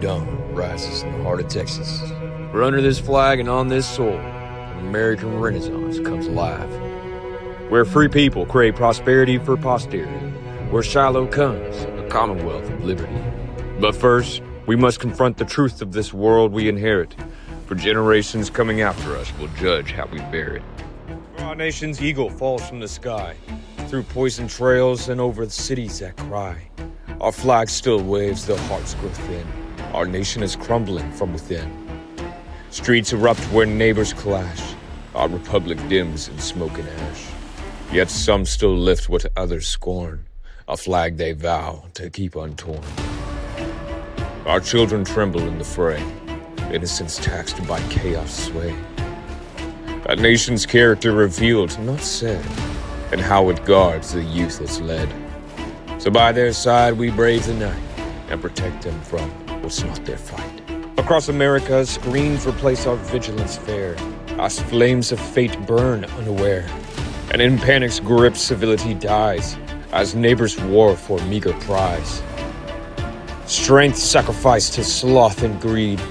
dawn rises in the heart of Texas. For under this flag and on this soil, an American Renaissance comes alive. Where free people crave prosperity for posterity. Where Shiloh comes, a Commonwealth of liberty. But first, we must confront the truth of this world we inherit. For generations coming after us will judge how we bear it. For our nation's eagle falls from the sky, through poison trails and over the cities that cry. Our flag still waves, though hearts grow thin. Our nation is crumbling from within. Streets erupt where neighbors clash. Our republic dims in smoke and ash. Yet some still lift what others scorn, a flag they vow to keep untorn. Our children tremble in the fray, innocence taxed by chaos sway. A nation's character revealed, not said, and how it guards the youth it's led. So by their side we brave the night and protect them from what's not their fight. Across America, screens replace our vigilance fair, as flames of fate burn unaware. And in panic's grip, civility dies, as neighbors war for meager prize. Strength sacrificed to sloth and greed,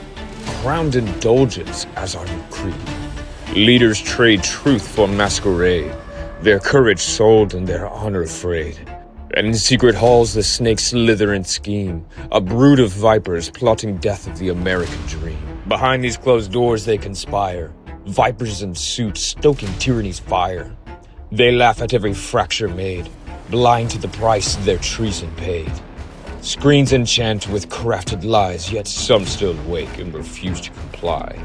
crowned indulgence as our new creed. Leaders trade truth for masquerade, their courage sold and their honor frayed. And in secret halls the snakes slither and scheme, a brood of vipers plotting death of the American dream. Behind these closed doors they conspire, vipers in suits stoking tyranny's fire. They laugh at every fracture made, blind to the price their treason paid. Screens enchant with crafted lies, yet some still wake and refuse to comply.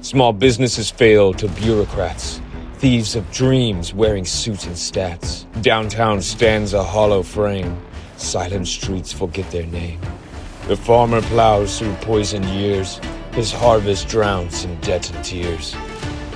Small businesses fail to bureaucrats, thieves of dreams wearing suits and stats. Downtown stands a hollow frame, silent streets forget their name. The farmer plows through poisoned years, his harvest drowns in debt and tears.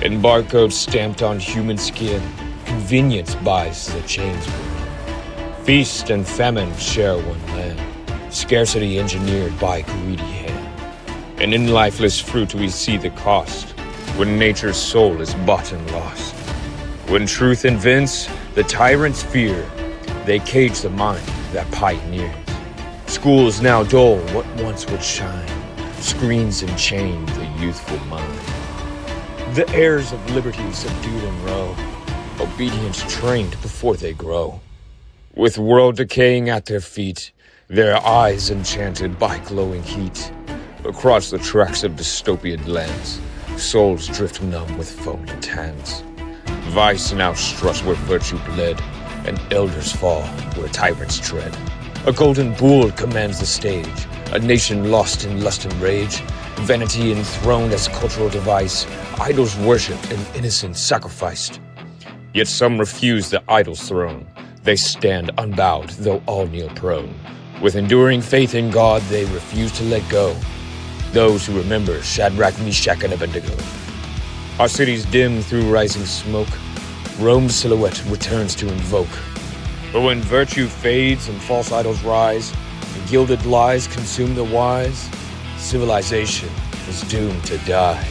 In barcodes stamped on human skin, convenience buys the chains we're in. Feast and famine share one land, scarcity engineered by greedy hand. And in lifeless fruit we see the cost, when nature's soul is bought and lost. When truth invents, the tyrants fear, they cage the mind that pioneers. Schools now dull what once would shine, screens enchain the youthful mind. The heirs of liberty subdued and row, obedience trained before they grow. With world decaying at their feet, their eyes enchanted by glowing heat. Across the tracks of dystopian lands, souls drift numb with folded hands. Vice now struts where virtue bled, and elders fall where tyrants tread. A golden bull commands the stage, a nation lost in lust and rage. Vanity enthroned as cultural device, idols worshipped and innocence sacrificed. Yet some refuse the idol's throne, they stand unbowed though all kneel prone. With enduring faith in God they refuse to let go, those who remember Shadrach, Meshach, and Abednego. Our cities dim through rising smoke, Rome's silhouette returns to invoke. But when virtue fades and false idols rise, and gilded lies consume the wise, civilization is doomed to die.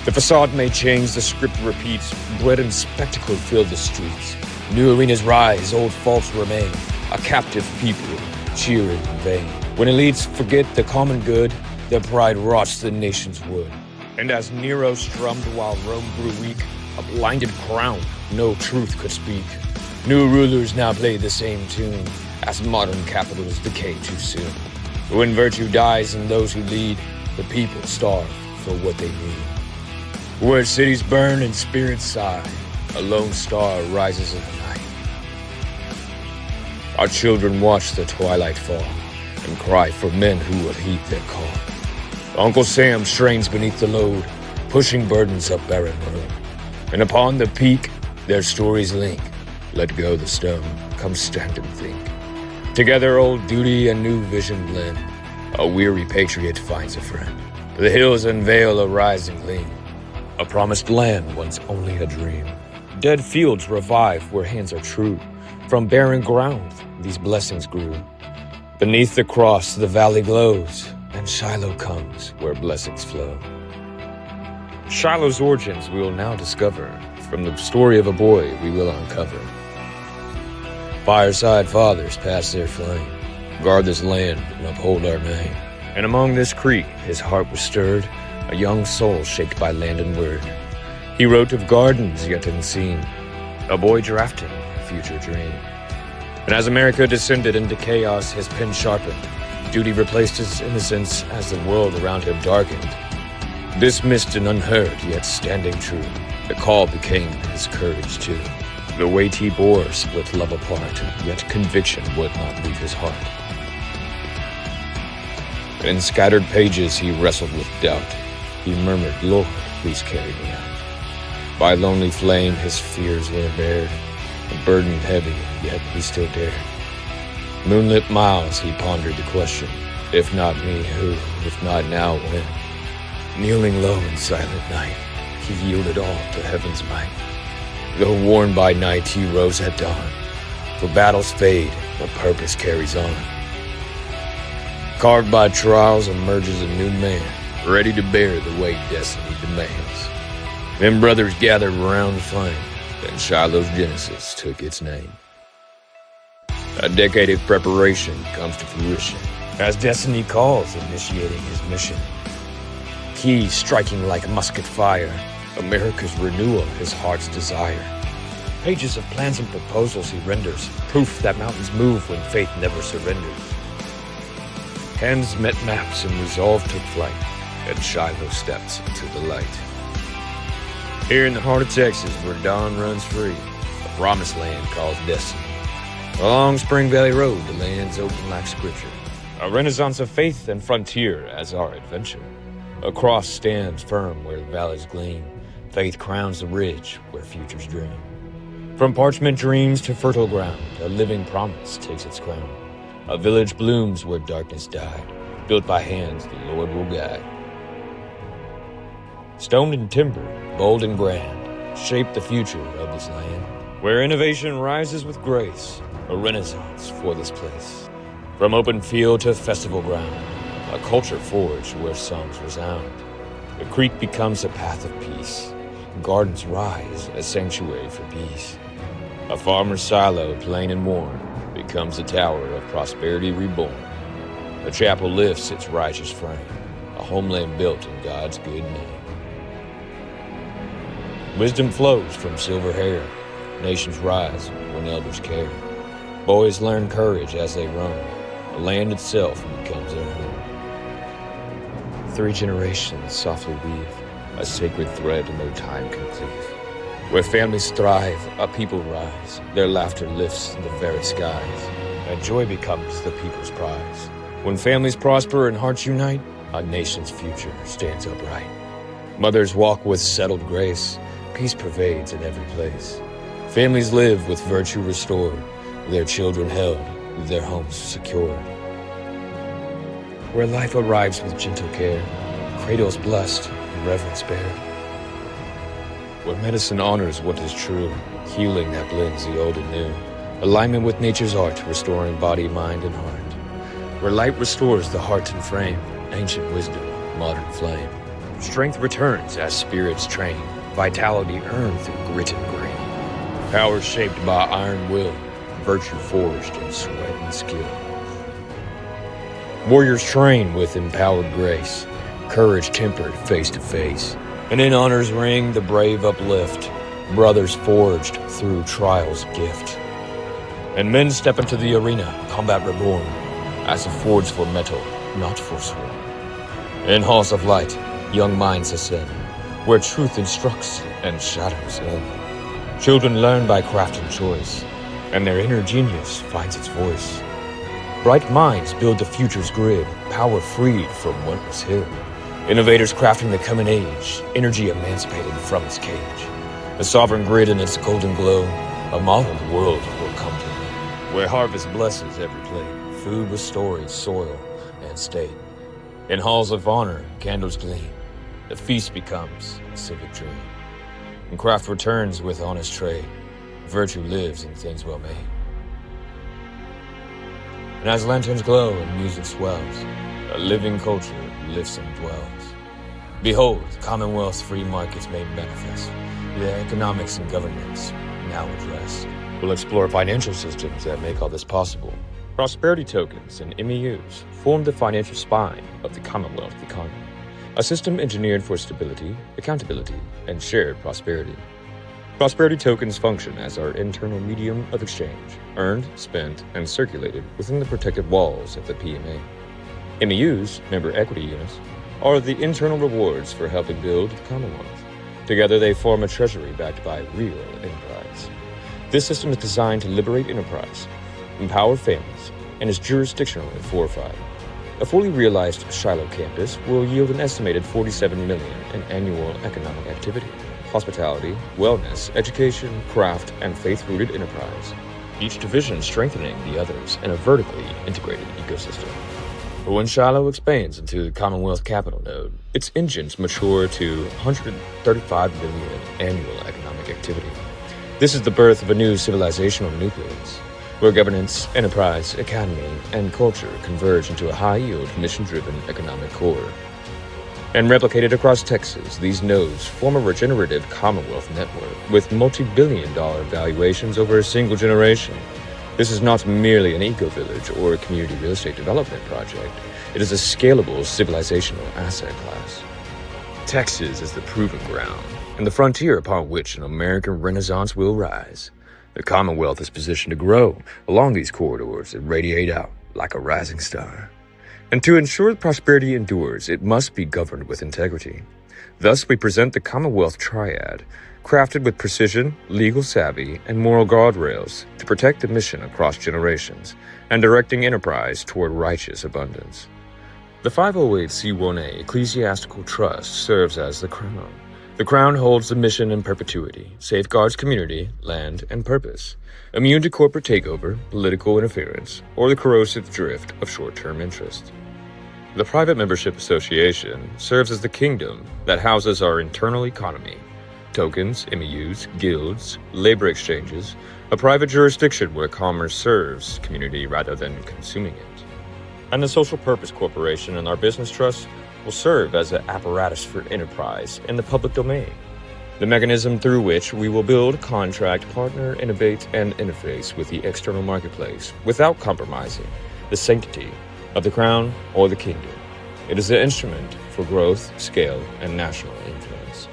The facade may change, the script repeats, bread and spectacle fill the streets. New arenas rise, old faults remain, a captive people cheer in vain. When elites forget the common good, their pride rots the nation's wood. And as Nero strummed while Rome grew weak, a blinded crown no truth could speak. New rulers now play the same tune, as modern capitals decay too soon. When virtue dies in those who lead, the people starve for what they need. Where cities burn and spirits sigh, a lone star rises in the night. Our children watch the twilight fall and cry for men who will heed their call. Uncle Sam strains beneath the load, pushing burdens up barren road. And upon the peak, their stories link. Let go the stone, come stand and think. Together old duty and new vision blend. A weary patriot finds a friend. The hills unveil a rising gleam. A promised land once only a dream. Dead fields revive where hands are true. From barren ground, these blessings grew. Beneath the cross, the valley glows, and Shiloh comes where blessings flow. Shiloh's origins we will now discover. From the story of a boy we will uncover. Fireside fathers pass their flame, guard this land and uphold our name. And among this creek his heart was stirred, a young soul shaped by land and word. He wrote of gardens yet unseen, a boy drafting a future dream. And as America descended into chaos, his pen sharpened. Duty replaced his innocence as the world around him darkened. Dismissed and unheard, yet standing true, the call became his courage too. The weight he bore split love apart, yet conviction would not leave his heart. In scattered pages he wrestled with doubt. He murmured, "Lord, please carry me out." By lonely flame his fears were bared, a burden heavy, yet he still dared. Moonlit miles he pondered the question, if not me, who? If not now, when? Kneeling low in silent night, he yielded all to heaven's might. Though worn by night, he rose at dawn. For battles fade, but purpose carries on. Carved by trials emerges a new man, ready to bear the weight destiny demands. Then brothers gathered around the flame, then Shiloh's genesis took its name. A decade of preparation comes to fruition, as destiny calls, initiating his mission. Keys striking like musket fire, America's renewal, his heart's desire. Pages of plans and proposals he renders, proof that mountains move when faith never surrenders. Hands met maps and resolve took flight, and Shiloh steps into the light. Here in the heart of Texas, where dawn runs free, the promised land calls destiny. Along Spring Valley Road, the land's open like scripture. A renaissance of faith and frontier as our adventure. A cross stands firm where the valleys gleam. Faith crowns the ridge where futures dream. From parchment dreams to fertile ground, a living promise takes its crown. A village blooms where darkness died. Built by hands the Lord will guide. Stone and timber, bold and grand, shape the future of this land, where innovation rises with grace, a renaissance for this place. From open field to festival ground, a culture forged where songs resound. The creek becomes a path of peace, gardens rise a sanctuary for peace. A farmer's silo, plain and worn, becomes a tower of prosperity reborn. A chapel lifts its righteous frame, a homeland built in God's good name. Wisdom flows from silver hair, nations rise when elders care. Boys learn courage as they roam, the land itself becomes their home. 3 generations softly weave a sacred thread no time can cleave. Where families thrive, a people rise, their laughter lifts the very skies, and joy becomes the people's prize. When families prosper and hearts unite, a nation's future stands upright. Mothers walk with settled grace, peace pervades in every place. Families live with virtue restored, their children held, their homes secured. Where life arrives with gentle care, cradles blessed and reverence bear. Where medicine honors what is true, healing that blends the old and new. Alignment with nature's art, restoring body, mind, and heart. Where light restores the heart and frame, ancient wisdom, modern flame. Strength returns as spirits train, vitality earned through grit and grain. Power shaped by iron will, virtue forged in sweat and skill. Warriors train with empowered grace, courage tempered face to face. And in honor's ring the brave uplift, brothers forged through trial's gift. And men step into the arena, combat reborn, as a forge for metal, not for sword. In halls of light, young minds ascend, where truth instructs and shadows end. Children learn by craft and choice, and their inner genius finds its voice. Bright minds build the future's grid, power freed from what was hid. Innovators crafting the coming age, energy emancipated from its cage. A sovereign grid in its golden glow, a modeled world will come to know, where harvest blesses every plate, food with story, soil, and state. In halls of honor, candles gleam, the feast becomes a civic dream. And craft returns with honest trade, virtue lives in things well made. And as lanterns glow and music swells, a living culture lifts and dwells. Behold, Commonwealth's free markets made manifest, the economics and governance now addressed. We'll explore financial systems that make all this possible, Prosperity tokens and MEUs form the financial spine of the Commonwealth economy, a system engineered for stability, accountability, and shared prosperity. Prosperity tokens function as our internal medium of exchange, earned, spent, and circulated within the protected walls of the PMA. MEUs, member equity units, are the internal rewards for helping build the Commonwealth. Together they form a treasury backed by real enterprise. This system is designed to liberate enterprise, empower families, and is jurisdictionally fortified. A fully realized Shiloh campus will yield an estimated $47 million in annual economic activity, hospitality, wellness, education, craft, and faith-rooted enterprise, each division strengthening the others in a vertically integrated ecosystem. But when Shiloh expands into the Commonwealth capital node, its engines mature to $135 million annual economic activity. This is the birth of a new civilizational nucleus, where governance, enterprise, economy, and culture converge into a high-yield, mission-driven economic core. And replicated across Texas, these nodes form a regenerative Commonwealth network with multi-billion-dollar valuations over a single generation. This is not merely an eco-village or a community real estate development project. It is a scalable civilizational asset class. Texas is the proving ground and the frontier upon which an American Renaissance will rise. The Commonwealth is positioned to grow along these corridors that radiate out like a rising star. And to ensure that prosperity endures, it must be governed with integrity. Thus, we present the Commonwealth Triad, crafted with precision, legal savvy, and moral guardrails to protect the mission across generations and directing enterprise toward righteous abundance. The 508c1a Ecclesiastical Trust serves as the crown. The crown holds the mission in perpetuity, safeguards community, land, and purpose, immune to corporate takeover, political interference, or the corrosive drift of short-term interest. The Private Membership Association serves as the kingdom that houses our internal economy, tokens, MEUs, guilds, labor exchanges, a private jurisdiction where commerce serves community rather than consuming it. And the Social Purpose Corporation and our business trust will serve as an apparatus for enterprise in the public domain, the mechanism through which we will build, contract, partner, innovate, and interface with the external marketplace without compromising the sanctity of the crown or the kingdom. It is the instrument for growth, scale, and national influence.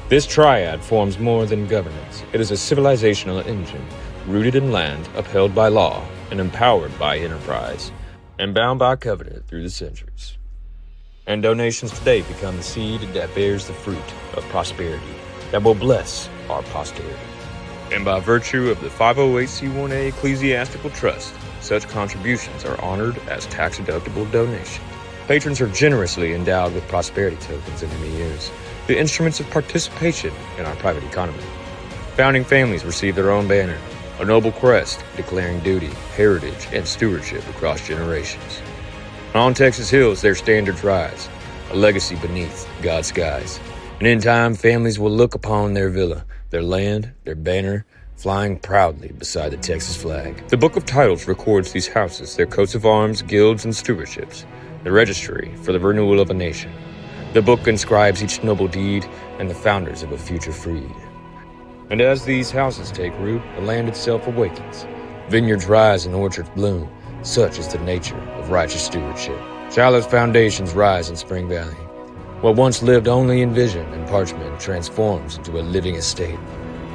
This triad forms more than governance. It is a civilizational engine rooted in land, upheld by law, and empowered by enterprise, and bound by covenant through the centuries. And donations today become the seed that bears the fruit of prosperity that will bless our posterity. And by virtue of the 508c1a Ecclesiastical Trust, such contributions are honored as tax-deductible donations. Patrons are generously endowed with prosperity tokens and MEUs, the instruments of participation in our private economy. Founding families receive their own banner, a noble crest declaring duty, heritage, and stewardship across generations. On Texas hills, their standards rise, a legacy beneath God's skies. And in time, families will look upon their villa, their land, their banner, flying proudly beside the Texas flag. The Book of Titles records these houses, their coats of arms, guilds, and stewardships, the registry for the renewal of a nation. The book inscribes each noble deed and the founders of a future freed. And as these houses take root, the land itself awakens. Vineyards rise and orchards bloom. Such is the nature of righteous stewardship. Shiloh's foundations rise in Spring Valley. What once lived only in vision and parchment transforms into a living estate,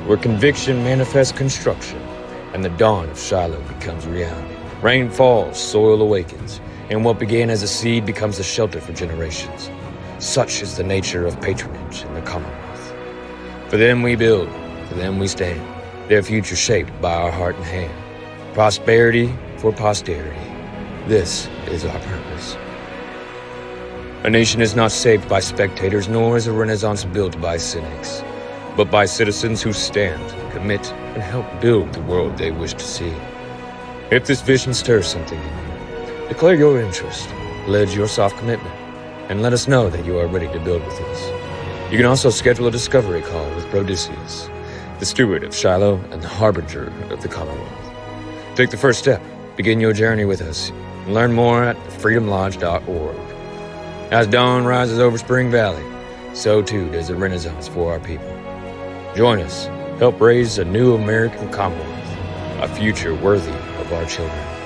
where conviction manifests construction, and the dawn of Shiloh becomes reality. Rain falls, soil awakens, and what began as a seed becomes a shelter for generations. Such is the nature of patronage in the Commonwealth. For them we build, for them we stand, their future shaped by our heart and hand. Prosperity for posterity. This is our purpose. A nation is not saved by spectators, nor is a Renaissance built by cynics, but by citizens who stand, commit, and help build the world they wish to see. If this vision stirs something in you, declare your interest, pledge your soft commitment, and let us know that you are ready to build with us. You can also schedule a discovery call with Brodicius, the steward of Shiloh and the harbinger of the Commonwealth. Take the first step, begin your journey with us, and learn more at freedomlodge.org. As dawn rises over Spring Valley, so too does a renaissance for our people. Join us, help raise a new American Commonwealth, a future worthy of our children.